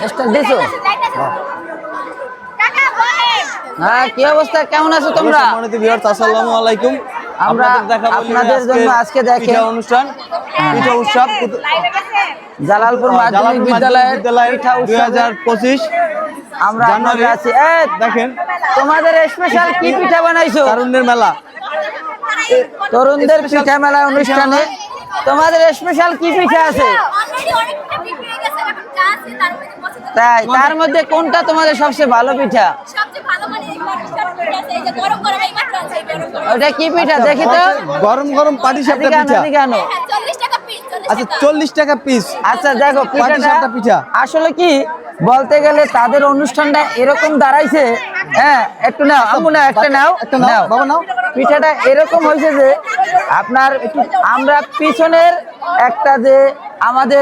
Star দিছো? হ্যাঁ, কি অবস্থা, কেমন আছো তোমরা? সম্মানিত ভিউয়ার্স, আসসালামু আলাইকুম। আমরা আপনাদের জন্য আজকে দেখেন পিঠা অনুষ্ঠান, পিঠা উৎসব জালালপুর মাধ্যমিক বিদ্যালয়ের পিঠা উৎসব 2025 আমরা জানুয়ারি আছি। দেখেন তোমাদের স্পেশাল কি পিঠা বানাইছো? তারুণ্যের মেলা, তরুণদের পিঠা মেলা অনুষ্ঠানে তোমাদের স্পেশাল কি পিঠা আছে? তাই, তার মধ্যে কোনটা তোমাদের সবচেয়ে ভালো পিঠা? ওটা কি পিঠা দেখি তো? গরম গরম পাটিসাপটা পিঠা। আচ্ছা, 40 টাকা পিস। আচ্ছা দেখো, পাটিসাপটা পিঠা আসলে কি বলতে গেলে তাদের অনুষ্ঠানটা এরকম দাঁড়াইছে। হ্যাঁ, একটু নাও আম্মু, নাও একটা নাও, একটা নাও বাবা, নাও। পিঠাটা এরকম হয়েছে যে আপনার আমরা পিছনের একটা যে আমাদের